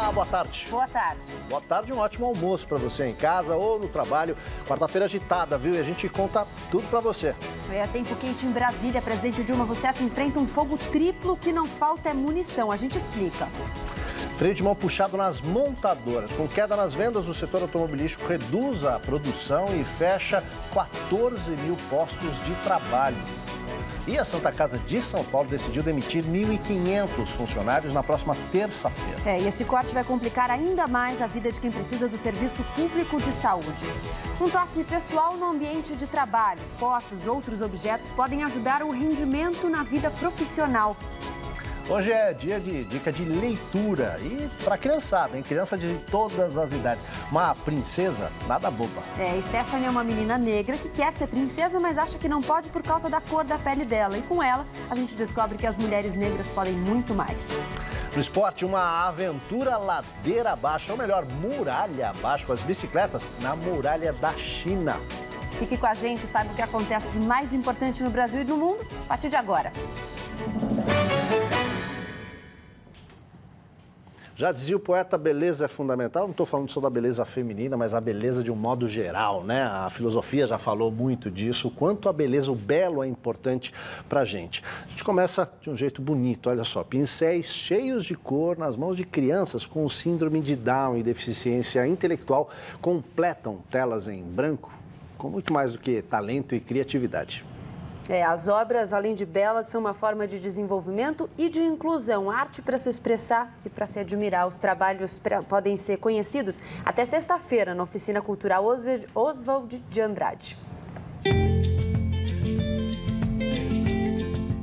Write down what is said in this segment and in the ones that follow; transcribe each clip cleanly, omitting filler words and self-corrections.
Olá, boa tarde. Boa tarde. Boa tarde e um ótimo almoço para você em casa ou no trabalho. Quarta-feira agitada, viu? E a gente conta tudo para você. É tempo quente em Brasília. Presidente Dilma Rousseff enfrenta um fogo triplo, que não falta é munição. A gente explica. Freio de mão puxado nas montadoras. Com queda nas vendas, o setor automobilístico reduz a produção e fecha 14 mil postos de trabalho. E a Santa Casa de São Paulo decidiu demitir 1.500 funcionários na próxima terça-feira. E esse corte vai complicar ainda mais a vida de quem precisa do serviço público de saúde. Um toque pessoal no ambiente de trabalho. Fotos, outros objetos podem ajudar o rendimento na vida profissional. Hoje é dia de dica de leitura e para criançada, hein? Criança de todas as idades. Uma princesa, nada boba. Stephanie é uma menina negra que quer ser princesa, mas acha que não pode por causa da cor da pele dela. E com ela, a gente descobre que as mulheres negras podem muito mais. No esporte, uma aventura ladeira abaixo, ou melhor, muralha abaixo, com as bicicletas na muralha da China. Fique com a gente, sabe o que acontece de mais importante no Brasil e no mundo? A partir de agora. Já dizia o poeta, beleza é fundamental. Não estou falando só da beleza feminina, mas a beleza de um modo geral, né? A filosofia já falou muito disso, o quanto a beleza, o belo é importante para a gente. A gente começa de um jeito bonito, olha só, pincéis cheios de cor nas mãos de crianças com síndrome de Down e deficiência intelectual completam telas em branco com muito mais do que talento e criatividade. As obras, além de belas, são uma forma de desenvolvimento e de inclusão. Arte para se expressar e para se admirar. Os trabalhos podem ser conhecidos até sexta-feira na Oficina Cultural Oswald de Andrade.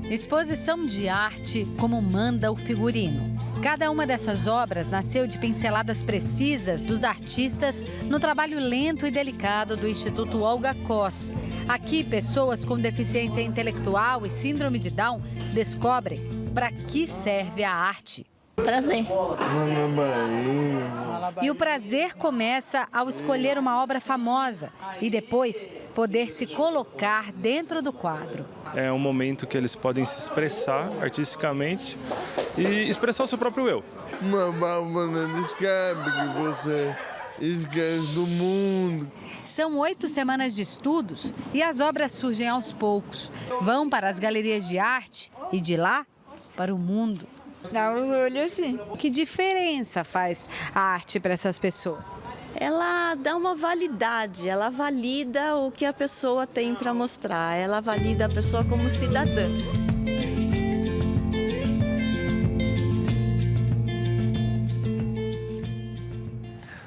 Exposição de arte como manda o figurino. Cada uma dessas obras nasceu de pinceladas precisas dos artistas no trabalho lento e delicado do Instituto Olga Koss. Aqui, pessoas com deficiência intelectual e síndrome de Down descobrem para que serve a arte. Prazer. E o prazer começa ao escolher uma obra famosa e depois poder se colocar dentro do quadro. É um momento que eles podem se expressar artisticamente e expressar o seu próprio eu. Uma válvula de escape que você esquece do mundo. São 8 semanas de estudos e as obras surgem aos poucos. Vão para as galerias de arte e de lá para o mundo. Dá orgulho, sim. Que diferença faz a arte para essas pessoas? Ela dá uma validade, ela valida o que a pessoa tem para mostrar, ela valida a pessoa como cidadã.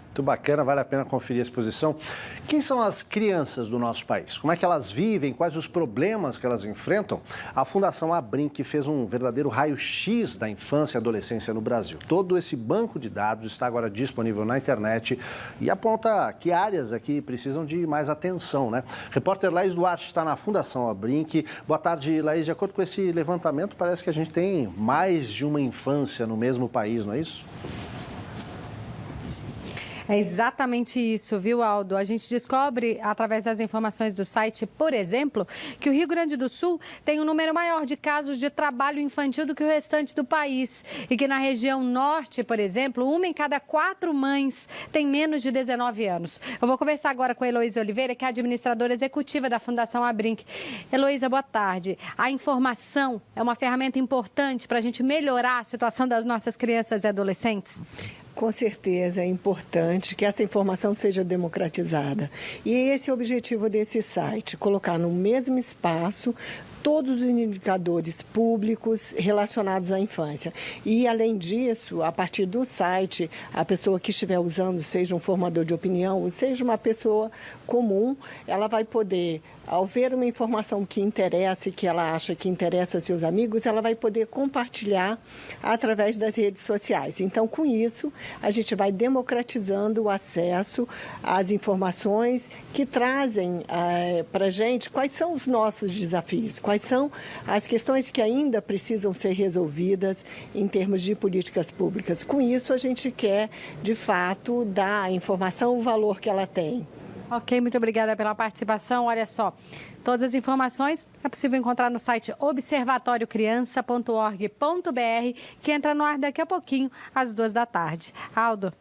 Muito bacana, vale a pena conferir a exposição. Quem são as crianças do nosso país? Como é que elas vivem? Quais os problemas que elas enfrentam? A Fundação Abrinq fez um verdadeiro raio-x da infância e adolescência no Brasil. Todo esse banco de dados está agora disponível na internet e aponta que áreas aqui precisam de mais atenção, né? Repórter Laís Duarte está na Fundação Abrinq. Boa tarde, Laís. De acordo com esse levantamento, parece que a gente tem mais de uma infância no mesmo país, não é isso? É exatamente isso, viu, Aldo? A gente descobre, através das informações do site, por exemplo, que o Rio Grande do Sul tem um número maior de casos de trabalho infantil do que o restante do país. E que na região norte, por exemplo, 1 em cada 4 mães tem menos de 19 anos. Eu vou conversar agora com a Heloísa Oliveira, que é administradora executiva da Fundação Abrinq. Heloísa, boa tarde. A informação é uma ferramenta importante para a gente melhorar a situação das nossas crianças e adolescentes? Com certeza é importante que essa informação seja democratizada. E esse é o objetivo desse site, colocar no mesmo espaço todos os indicadores públicos relacionados à infância. E, além disso, a partir do site, a pessoa que estiver usando, seja um formador de opinião, ou seja uma pessoa comum, ela vai poder, ao ver uma informação que interessa e que ela acha que interessa a seus amigos, ela vai poder compartilhar através das redes sociais. Então, com isso, a gente vai democratizando o acesso às informações que trazem para a gente quais são os nossos desafios, quais são as questões que ainda precisam ser resolvidas em termos de políticas públicas. Com isso, a gente quer, de fato, dar à informação o valor que ela tem. Ok, muito obrigada pela participação. Olha só, todas as informações é possível encontrar no site observatoriocriança.org.br, que entra no ar daqui a pouquinho, às 14h. Aldo.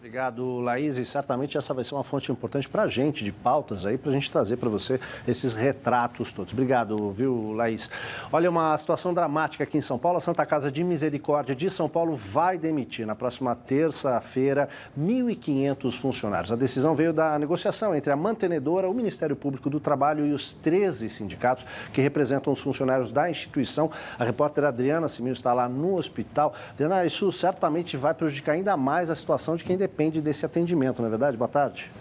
Obrigado, Laís. E certamente essa vai ser uma fonte importante para a gente, de pautas aí, para a gente trazer para você esses retratos todos. Obrigado, viu, Laís? Olha, uma situação dramática aqui em São Paulo. A Santa Casa de Misericórdia de São Paulo vai demitir na próxima terça-feira 1.500 funcionários. A decisão veio da negociação entre a mantenedora, o Ministério Público do Trabalho e os 13 sindicatos que representam os funcionários da instituição. A repórter Adriana Simil está lá no hospital. Adriana, isso certamente vai prejudicar ainda mais a situação de quem depende desse atendimento, não é verdade? Boa tarde.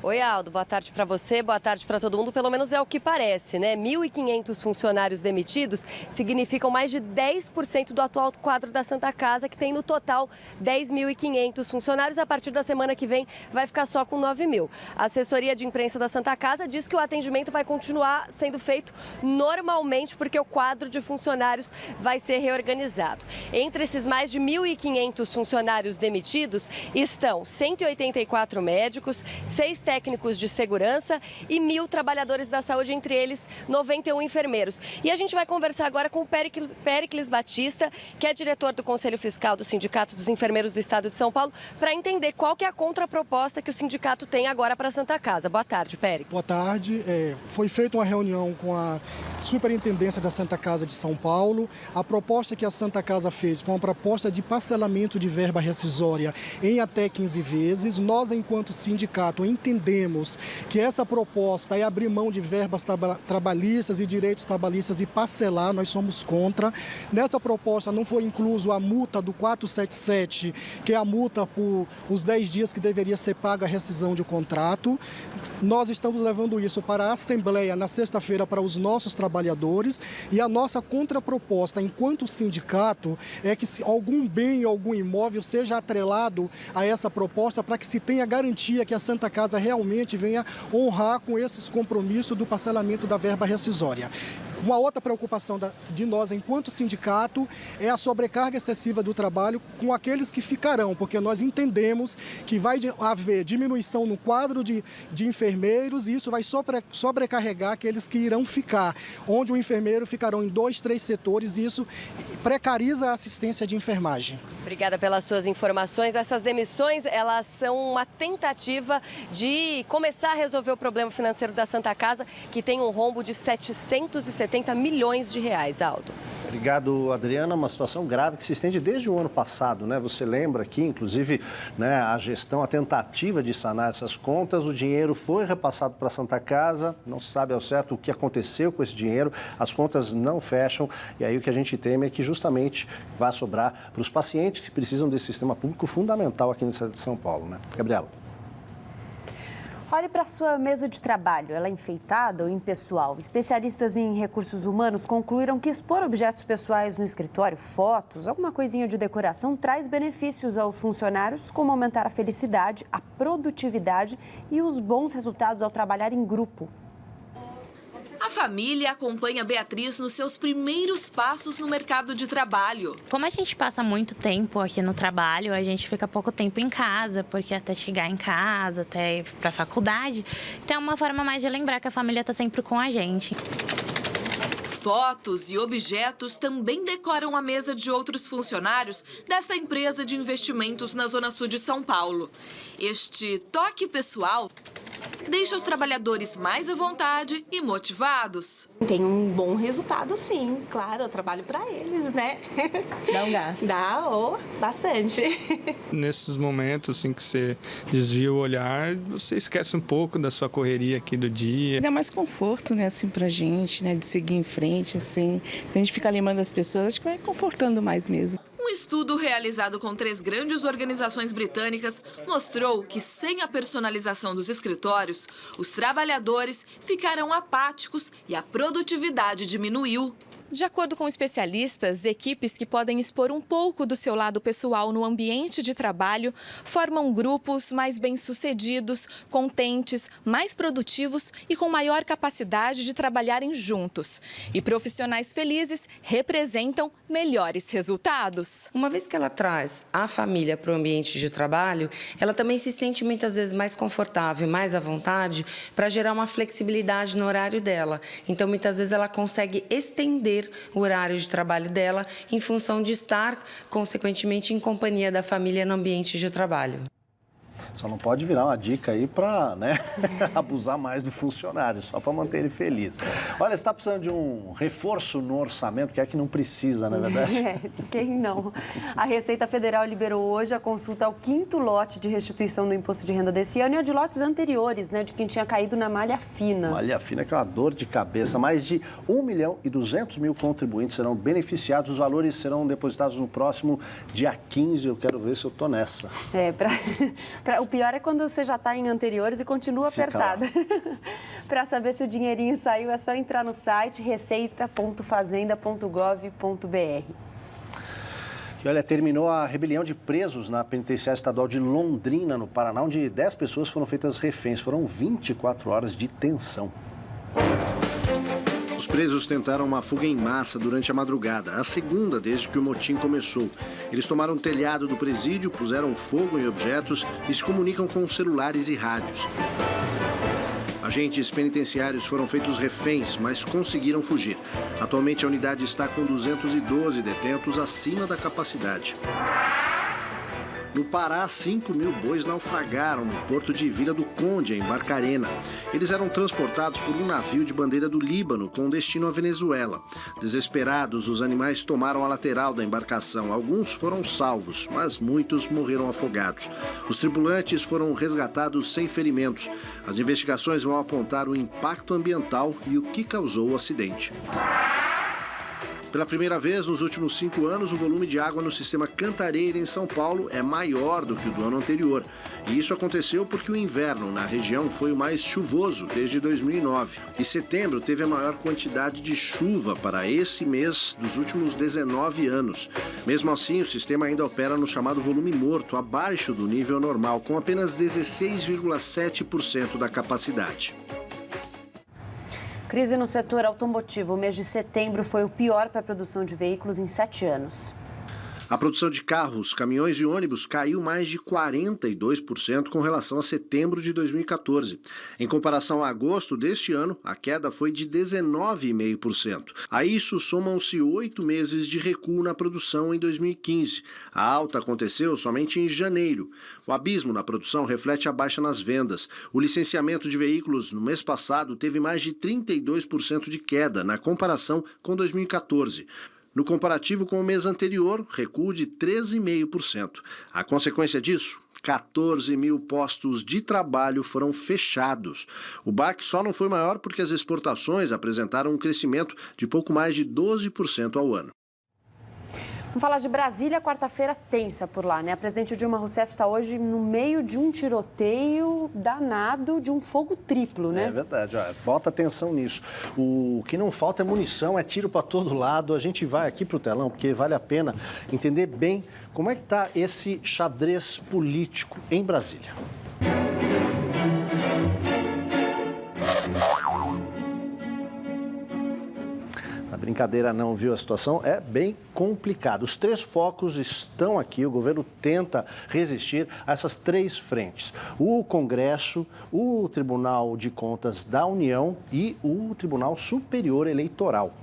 Oi, Aldo. Boa tarde para você, boa tarde para todo mundo. Pelo menos é o que parece, né? 1.500 funcionários demitidos significam mais de 10% do atual quadro da Santa Casa, que tem no total 10.500 funcionários. A partir da semana que vem vai ficar só com 9.000. A assessoria de imprensa da Santa Casa diz que o atendimento vai continuar sendo feito normalmente, porque o quadro de funcionários vai ser reorganizado. Entre esses mais de 1.500 funcionários demitidos estão 184 médicos, 6 técnicos de segurança e 1.000 trabalhadores da saúde, entre eles 91 enfermeiros. E a gente vai conversar agora com o Péricles Batista, que é diretor do Conselho Fiscal do Sindicato dos Enfermeiros do Estado de São Paulo, para entender qual que é a contraproposta que o sindicato tem agora para a Santa Casa. Boa tarde, Péricles. Boa tarde. Foi feita uma reunião com a Superintendência da Santa Casa de São Paulo. A proposta que a Santa Casa fez foi uma proposta de parcelamento de verba rescisória em até 15 vezes. Nós, enquanto sindicato, entendemos que essa proposta é abrir mão de verbas trabalhistas e direitos trabalhistas e parcelar, nós somos contra. Nessa proposta não foi incluso a multa do 477, que é a multa por os 10 dias que deveria ser paga a rescisão de contrato. Nós estamos levando isso para a Assembleia na sexta-feira para os nossos trabalhadores, e a nossa contraproposta enquanto sindicato é que algum bem, algum imóvel seja atrelado a essa proposta para que se tenha garantia que a Santa Casa realmente venha honrar com esses compromissos do parcelamento da verba rescisória. Uma outra preocupação de nós, enquanto sindicato, é a sobrecarga excessiva do trabalho com aqueles que ficarão, porque nós entendemos que vai haver diminuição no quadro de enfermeiros e isso vai sobrecarregar aqueles que irão ficar, onde o enfermeiro ficarão em 2, 3 setores e isso precariza a assistência de enfermagem. Obrigada pelas suas informações. Essas demissões, elas são uma tentativa de começar a resolver o problema financeiro da Santa Casa, que tem um rombo de 770 milhões de reais, Aldo. Obrigado, Adriana. Uma situação grave que se estende desde o ano passado, né? Você lembra aqui, inclusive, né, a gestão, a tentativa de sanar essas contas. O dinheiro foi repassado para a Santa Casa, não se sabe ao certo o que aconteceu com esse dinheiro, as contas não fecham e aí o que a gente teme é que justamente vai sobrar para os pacientes que precisam desse sistema público fundamental aqui na cidade de São Paulo, né? Gabriela. Olhe para a sua mesa de trabalho, ela é enfeitada ou impessoal? Especialistas em recursos humanos concluíram que expor objetos pessoais no escritório, fotos, alguma coisinha de decoração, traz benefícios aos funcionários, como aumentar a felicidade, a produtividade e os bons resultados ao trabalhar em grupo. A família acompanha Beatriz nos seus primeiros passos no mercado de trabalho. Como a gente passa muito tempo aqui no trabalho, a gente fica pouco tempo em casa, porque até chegar em casa, até ir para a faculdade, então é uma forma mais de lembrar que a família está sempre com a gente. Fotos e objetos também decoram a mesa de outros funcionários desta empresa de investimentos na Zona Sul de São Paulo. Este toque pessoal deixa os trabalhadores mais à vontade e motivados. Tem um bom resultado, sim. Claro, eu trabalho para eles, né? Dá um gás. Dá, bastante. Nesses momentos assim, que você desvia o olhar, você esquece um pouco da sua correria aqui do dia. Dá mais conforto, né, assim, pra gente, né, de seguir em frente, assim. A gente fica lembrando das pessoas, acho que vai confortando mais mesmo. Um estudo realizado com 3 grandes organizações britânicas mostrou que, sem a personalização dos escritórios, os trabalhadores ficaram apáticos e a produtividade diminuiu. De acordo com especialistas, equipes que podem expor um pouco do seu lado pessoal no ambiente de trabalho formam grupos mais bem-sucedidos, contentes, mais produtivos e com maior capacidade de trabalharem juntos. E profissionais felizes representam melhores resultados. Uma vez que ela traz a família para o ambiente de trabalho, ela também se sente muitas vezes mais confortável, mais à vontade para gerar uma flexibilidade no horário dela. Então, muitas vezes ela consegue estender o horário de trabalho dela em função de estar, consequentemente, em companhia da família no ambiente de trabalho. Só não pode virar uma dica aí para, né, abusar mais do funcionário, só para manter ele feliz. Olha, você está precisando de um reforço no orçamento, que é que não precisa, não é verdade? Quem não? A Receita Federal liberou hoje a consulta ao 5º lote de restituição do imposto de renda desse ano e a de lotes anteriores, né, de quem tinha caído na malha fina. Malha fina que é uma dor de cabeça. Mais de 1.200.000 contribuintes serão beneficiados. Os valores serão depositados no próximo dia 15. Eu quero ver se eu tô nessa. O pior é quando você já está em anteriores e continua apertado. Para saber se o dinheirinho saiu, é só entrar no site receita.fazenda.gov.br. E olha, terminou a rebelião de presos na Penitenciária Estadual de Londrina, no Paraná, onde 10 pessoas foram feitas reféns. Foram 24 horas de tensão. Os presos tentaram uma fuga em massa durante a madrugada, a segunda desde que o motim começou. Eles tomaram o telhado do presídio, puseram fogo em objetos e se comunicam com celulares e rádios. Agentes penitenciários foram feitos reféns, mas conseguiram fugir. Atualmente a unidade está com 212 detentos acima da capacidade. No Pará, 5.000 bois naufragaram no porto de Vila do Conde, em Barcarena. Eles eram transportados por um navio de bandeira do Líbano com destino à Venezuela. Desesperados, os animais tomaram a lateral da embarcação. Alguns foram salvos, mas muitos morreram afogados. Os tripulantes foram resgatados sem ferimentos. As investigações vão apontar o impacto ambiental e o que causou o acidente. Pela primeira vez nos últimos 5 anos, o volume de água no sistema Cantareira, em São Paulo, é maior do que o do ano anterior. E isso aconteceu porque o inverno na região foi o mais chuvoso desde 2009. E setembro teve a maior quantidade de chuva para esse mês dos últimos 19 anos. Mesmo assim, o sistema ainda opera no chamado volume morto, abaixo do nível normal, com apenas 16,7% da capacidade. Crise no setor automotivo. O mês de setembro foi o pior para a produção de veículos em 7 anos. A produção de carros, caminhões e ônibus caiu mais de 42% com relação a setembro de 2014. Em comparação a agosto deste ano, a queda foi de 19,5%. A isso somam-se 8 meses de recuo na produção em 2015. A alta aconteceu somente em janeiro. O abismo na produção reflete a baixa nas vendas. O licenciamento de veículos no mês passado teve mais de 32% de queda na comparação com 2014. No comparativo com o mês anterior, recuo de 13,5%. A consequência disso, 14.000 postos de trabalho foram fechados. O baque só não foi maior porque as exportações apresentaram um crescimento de pouco mais de 12% ao ano. Vamos falar de Brasília, quarta-feira tensa por lá, né? A presidente Dilma Rousseff está hoje no meio de um tiroteio danado, de um fogo triplo, né? É verdade, olha, bota atenção nisso. O que não falta é munição, é tiro para todo lado. A gente vai aqui para o telão, porque vale a pena entender bem como é que está esse xadrez político em Brasília. A brincadeira não, viu? A situação é bem complicada. Os 3 focos estão aqui. O governo tenta resistir a essas 3 frentes. O Congresso, o Tribunal de Contas da União e o Tribunal Superior Eleitoral.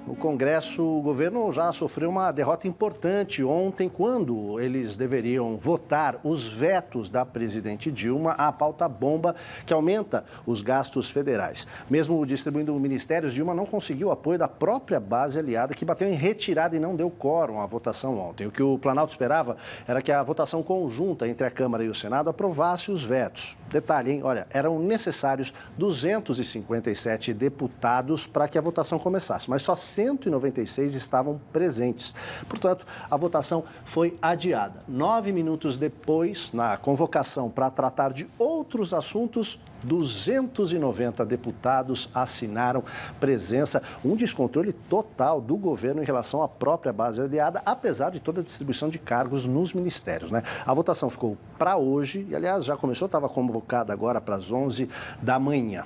No Congresso, o governo já sofreu uma derrota importante ontem, quando eles deveriam votar os vetos da presidente Dilma à pauta bomba, que aumenta os gastos federais. Mesmo distribuindo ministérios, Dilma não conseguiu apoio da própria base aliada, que bateu em retirada e não deu quórum à votação ontem. O que o Planalto esperava era que a votação conjunta entre a Câmara e o Senado aprovasse os vetos. Detalhe, hein? Olha, eram necessários 257 deputados para que a votação começasse, mas só 100 196 estavam presentes. Portanto, a votação foi adiada. 9 minutos depois, na convocação para tratar de outros assuntos, 290 deputados assinaram presença, um descontrole total do governo em relação à própria base aliada, apesar de toda a distribuição de cargos nos ministérios, né? A votação ficou para hoje e, aliás, já começou, estava convocada agora para as 11 da manhã.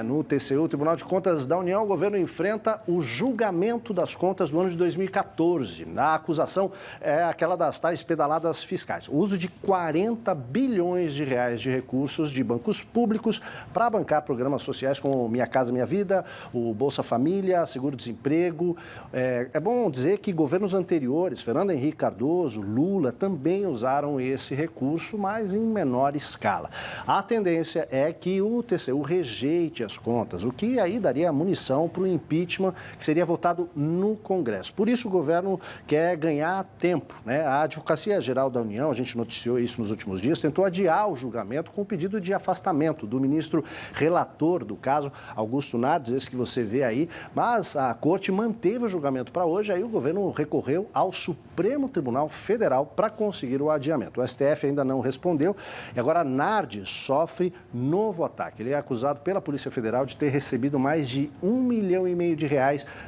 No TCU, Tribunal de Contas da União, o governo enfrenta o julgamento das contas do ano de 2014. A acusação é aquela das tais pedaladas fiscais. O uso de 40 bilhões de reais de recursos de bancos públicos para bancar programas sociais como Minha Casa Minha Vida, o Bolsa Família, Seguro-Desemprego. É bom dizer que governos anteriores, Fernando Henrique Cardoso, Lula, também usaram esse recurso, mas em menor escala. A tendência é que o TCU rejeite as contas, o que aí daria munição para o impeachment que seria votado no Congresso. Por isso o governo quer ganhar tempo, né? A Advocacia Geral da União, a gente noticiou isso nos últimos dias, tentou adiar o julgamento com o pedido de afastamento do ministro relator do caso, Augusto Nardes, esse que você vê aí, mas a corte manteve o julgamento para hoje, aí o governo recorreu ao Supremo Tribunal Federal para conseguir o adiamento. O STF ainda não respondeu e agora Nardes sofre novo ataque. Ele é acusado pela Polícia Federal de ter recebido mais de R$1,5 milhão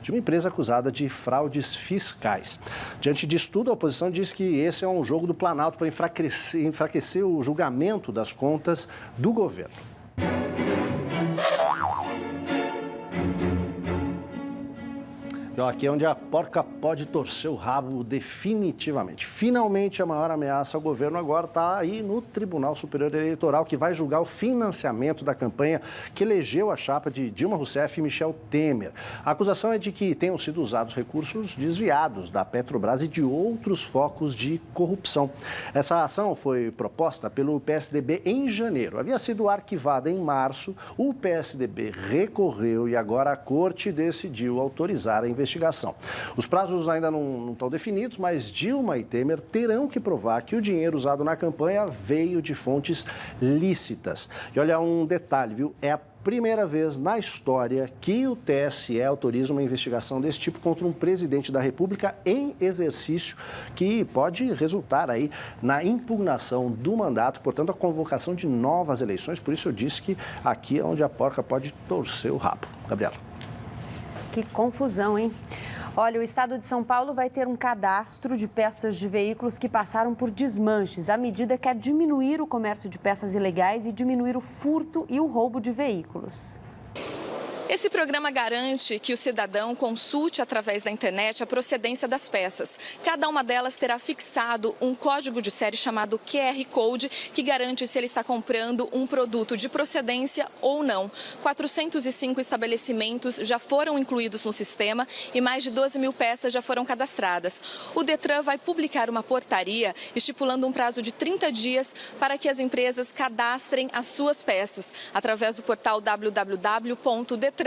de uma empresa acusada de fraudes fiscais. Diante disso tudo, a oposição diz que esse é um jogo do Planalto para enfraquecer o julgamento das contas do governo. Então, aqui é onde a porca pode torcer o rabo definitivamente. Finalmente, a maior ameaça ao governo agora está aí no Tribunal Superior Eleitoral, que vai julgar o financiamento da campanha que elegeu a chapa de Dilma Rousseff e Michel Temer. A acusação é de que tenham sido usados recursos desviados da Petrobras e de outros focos de corrupção. Essa ação foi proposta pelo PSDB em janeiro. Havia sido arquivada em março, o PSDB recorreu e agora a corte decidiu autorizar a investigação. Os prazos ainda não estão definidos, mas Dilma e Temer terão que provar que o dinheiro usado na campanha veio de fontes lícitas. E olha um detalhe, viu? É a primeira vez na história que o TSE autoriza uma investigação desse tipo contra um presidente da República em exercício, que pode resultar aí na impugnação do mandato, portanto, a convocação de novas eleições. Por isso eu disse que aqui é onde a porca pode torcer o rabo. Gabriela. Que confusão, hein? Olha, o estado de São Paulo vai ter um cadastro de peças de veículos que passaram por desmanches. A medida quer diminuir o comércio de peças ilegais e diminuir o furto e o roubo de veículos. Esse programa garante que o cidadão consulte através da internet a procedência das peças. Cada uma delas terá fixado um código de série chamado QR Code, que garante se ele está comprando um produto de procedência ou não. 405 estabelecimentos já foram incluídos no sistema e mais de 12 mil peças já foram cadastradas. O Detran vai publicar uma portaria estipulando um prazo de 30 dias para que as empresas cadastrem as suas peças através do portal www.detran.sp.gov.br.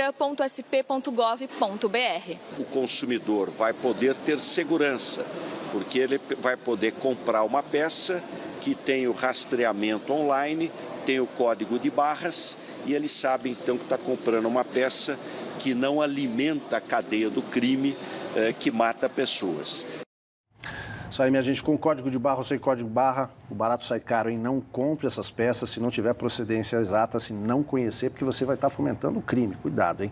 O consumidor vai poder ter segurança, porque ele vai poder comprar uma peça que tem o rastreamento online, tem o código de barras e ele sabe então que está comprando uma peça que não alimenta a cadeia do crime que mata pessoas. Isso aí, minha gente, com código de barra ou sem código de barra, o barato sai caro, hein? Não compre essas peças se não tiver procedência exata, se não conhecer, porque você vai estar fomentando o crime. Cuidado, hein?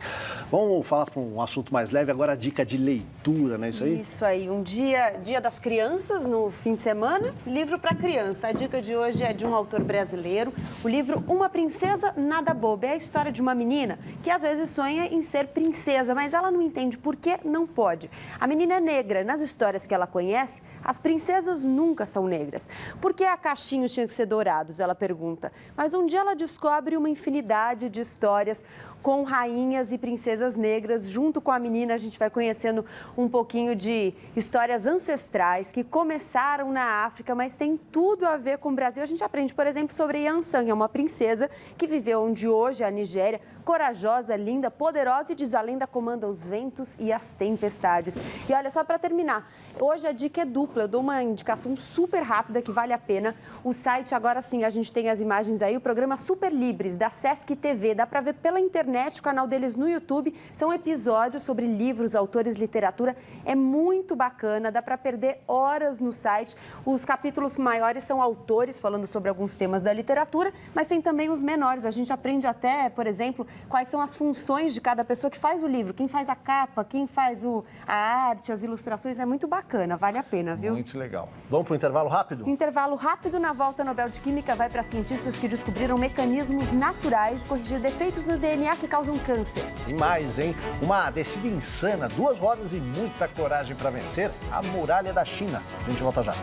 Vamos falar para um assunto mais leve, agora a dica de leitura, não é isso aí? Isso aí, um dia das crianças no fim de semana, livro para criança. A dica de hoje é de um autor brasileiro, o livro Uma Princesa Nada Boba. É a história de uma menina que às vezes sonha em ser princesa, mas ela não entende por que não pode. A menina é negra, nas histórias que ela conhece, as princesas nunca são negras. Por que a cachinhos tinha que ser dourados? Ela pergunta. Mas um dia ela descobre uma infinidade de histórias com rainhas e princesas negras. Junto com a menina, a gente vai conhecendo um pouquinho de histórias ancestrais que começaram na África, mas tem tudo a ver com o Brasil. A gente aprende, por exemplo, sobre Yansan, é uma princesa que viveu onde hoje é a Nigéria, corajosa, linda, poderosa e diz a lenda comanda os ventos e as tempestades. E olha, só para terminar, hoje a dica é dupla, eu dou uma indicação super rápida que vale a pena. O site, agora sim, a gente tem as imagens aí, o programa Super Libres, da Sesc TV, dá para ver pela internet, o canal deles no YouTube, são episódios sobre livros, autores, literatura, é muito bacana, dá para perder horas no site. Os capítulos maiores são autores falando sobre alguns temas da literatura, mas tem também os menores, a gente aprende até, por exemplo, quais são as funções de cada pessoa que faz o livro, quem faz a capa, quem faz a arte, as ilustrações, é muito bacana, vale a pena, viu? Muito legal. Vamos para o intervalo rápido? Intervalo rápido, na volta Nobel de Química vai para cientistas que descobriram mecanismos naturais de corrigir defeitos no DNA que causam câncer. E mais, hein? Uma descida insana, 2 rodas e muita coragem para vencer a muralha da China. A gente volta já.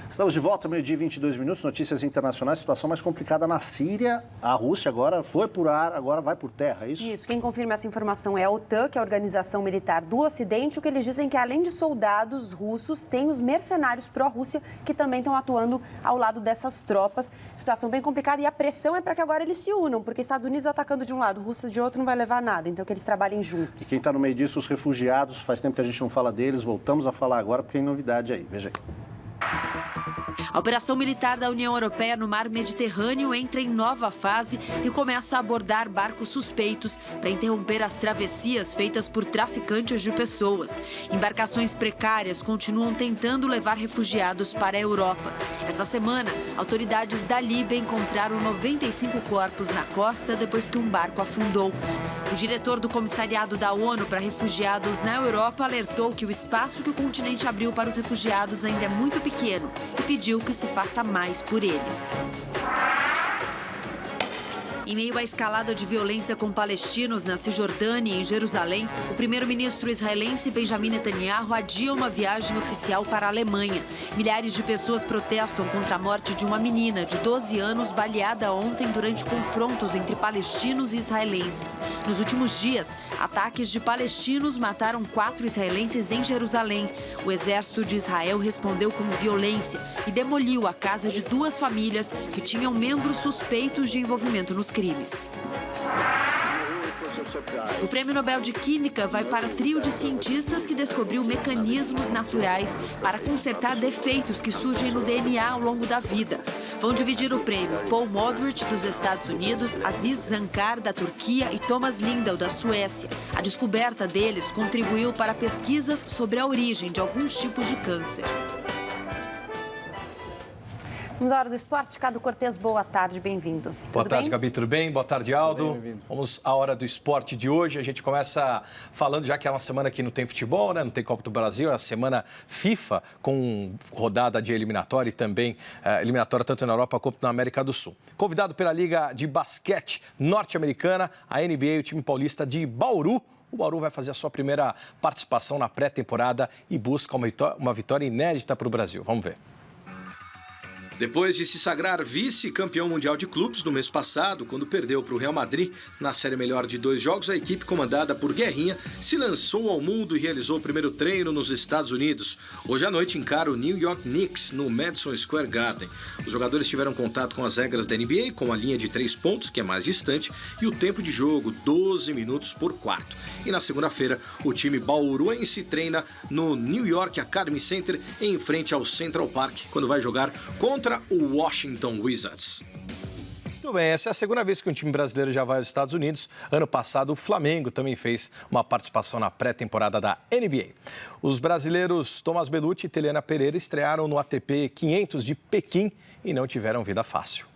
Estamos de volta, 12:22, notícias internacionais, situação mais complicada na Síria. A Rússia agora foi por ar, agora vai por terra, é isso? Isso, quem confirma essa informação é a OTAN, que é a Organização Militar do Ocidente. O que eles dizem é que, além de soldados russos, tem os mercenários pró-Rússia que também estão atuando ao lado dessas tropas. Situação bem complicada e a pressão é para que agora eles se unam, porque Estados Unidos atacando de um lado, Rússia de outro não vai levar nada, então que eles trabalhem juntos. E quem está no meio disso, os refugiados, faz tempo que a gente não fala deles, voltamos a falar agora porque tem novidade aí, veja aí. A operação militar da União Europeia no Mar Mediterrâneo entra em nova fase e começa a abordar barcos suspeitos para interromper as travessias feitas por traficantes de pessoas. Embarcações precárias continuam tentando levar refugiados para a Europa. Essa semana, autoridades da Líbia encontraram 95 corpos na costa depois que um barco afundou. O diretor do Comissariado da ONU para Refugiados na Europa alertou que o espaço que o continente abriu para os refugiados ainda é muito pequeno e pediu que se faça mais por eles. Em meio à escalada de violência com palestinos na Cisjordânia e em Jerusalém, o primeiro-ministro israelense Benjamin Netanyahu adia uma viagem oficial para a Alemanha. Milhares de pessoas protestam contra a morte de uma menina de 12 anos baleada ontem durante confrontos entre palestinos e israelenses. Nos últimos dias, ataques de palestinos mataram 4 israelenses em Jerusalém. O exército de Israel respondeu com violência e demoliu a casa de 2 famílias que tinham membros suspeitos de envolvimento nos crimes. O Prêmio Nobel de Química vai para trio de cientistas que descobriu mecanismos naturais para consertar defeitos que surgem no DNA ao longo da vida. Vão dividir o prêmio Paul Modrich, dos Estados Unidos, Aziz Zankar, da Turquia e Thomas Lindahl, da Suécia. A descoberta deles contribuiu para pesquisas sobre a origem de alguns tipos de câncer. Vamos à hora do esporte. Cado Cortez, boa tarde, bem-vindo. Boa tarde, Gabi, tudo bem? Boa tarde, Aldo. Vamos à hora do esporte de hoje. A gente começa falando, já que é uma semana que não tem futebol, né? Não tem Copa do Brasil, é a semana FIFA, com rodada de eliminatória e também eliminatória tanto na Europa quanto na América do Sul. Convidado pela Liga de Basquete Norte-Americana, a NBA, o time paulista de Bauru. O Bauru vai fazer a sua primeira participação na pré-temporada e busca uma vitória inédita para o Brasil. Vamos ver. Depois de se sagrar vice-campeão mundial de clubes no mês passado, quando perdeu para o Real Madrid na série melhor de 2 jogos, a equipe comandada por Guerrinha se lançou ao mundo e realizou o primeiro treino nos Estados Unidos. Hoje à noite encara o New York Knicks no Madison Square Garden. Os jogadores tiveram contato com as regras da NBA, com a linha de 3 pontos, que é mais distante, e o tempo de jogo, 12 minutos por quarto. E na segunda-feira, o time bauruense treina no New York Academy Center, em frente ao Central Park, quando vai jogar contra o Washington Wizards. Muito bem, essa é a segunda vez que um time brasileiro já vai aos Estados Unidos. Ano passado, o Flamengo também fez uma participação na pré-temporada da NBA. Os brasileiros Thomas Bellucci e Teliana Pereira estrearam no ATP 500 de Pequim e não tiveram vida fácil.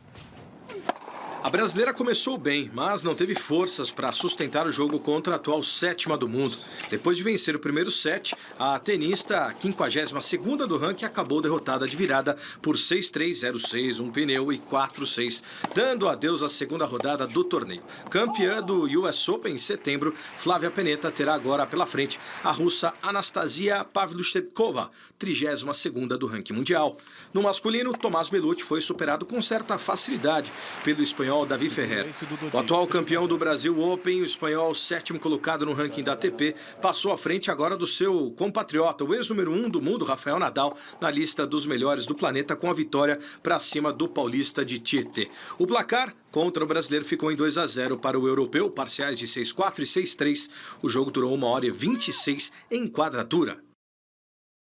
A brasileira começou bem, mas não teve forças para sustentar o jogo contra a atual 7ª do mundo. Depois de vencer o primeiro set, a tenista 52ª do ranking acabou derrotada de virada por 6-3, 0-6, um pneu e 4-6, dando adeus à segunda rodada do torneio. Campeã do US Open em setembro, Flávia Pennetta terá agora pela frente a russa Anastasia Pavlyuchenkova, 32ª do ranking mundial. No masculino, Tomás Bellucci foi superado com certa facilidade pelo espanhol Davi Ferrer. O atual campeão do Brasil Open, o espanhol 7º colocado no ranking da ATP, passou à frente agora do seu compatriota, o ex-número 1 do mundo, Rafael Nadal, na lista dos melhores do planeta, com a vitória para cima do paulista de Tietê. O placar contra o brasileiro ficou em 2-0 para o europeu, parciais de 6-4 e 6-3. O jogo durou 1h26 em quadratura.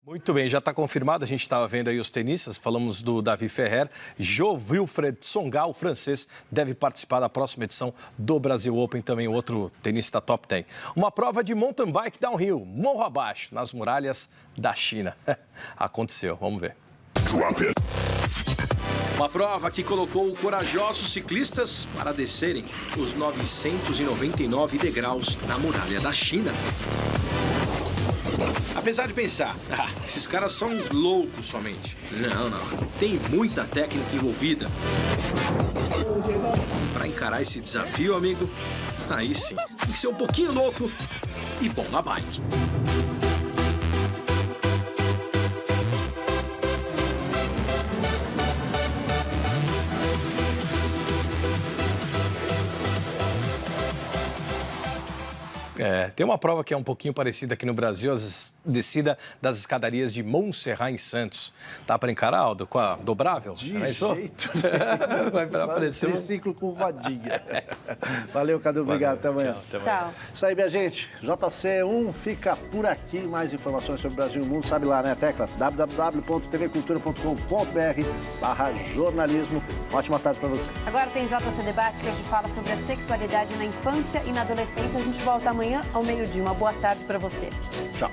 Muito bem, já está confirmado, a gente estava vendo aí os tenistas, falamos do Davi Ferrer, Jo-Wilfried Tsonga, o francês, deve participar da próxima edição do Brasil Open, também outro tenista top 10. Uma prova de mountain bike downhill, morro abaixo, nas muralhas da China. Aconteceu, vamos ver. Uma prova que colocou corajosos ciclistas para descerem os 999 degraus na muralha da China. Apesar de pensar, esses caras são uns loucos somente. Não. Tem muita técnica envolvida. Para encarar esse desafio, amigo, aí sim, tem que ser um pouquinho louco e bom na bike. Tem uma prova que é um pouquinho parecida aqui no Brasil, a descida das escadarias de Montserrat em Santos. Dá para encarar, Aldo, com a dobrável? De jeito nenhum. Vai aparecer um ciclo com rodinha. Valeu, Cadu. Obrigado. Até amanhã. Tchau. Isso aí, minha gente. JC1 fica por aqui. Mais informações sobre o Brasil e o mundo, sabe lá, né? Tecla www.tvcultura.com.br/jornalismo. Ótima tarde para você. Agora tem JC Debate, que hoje fala sobre a sexualidade na infância e na adolescência. A gente volta amanhã ao meio-dia. Uma boa tarde para você. Tchau.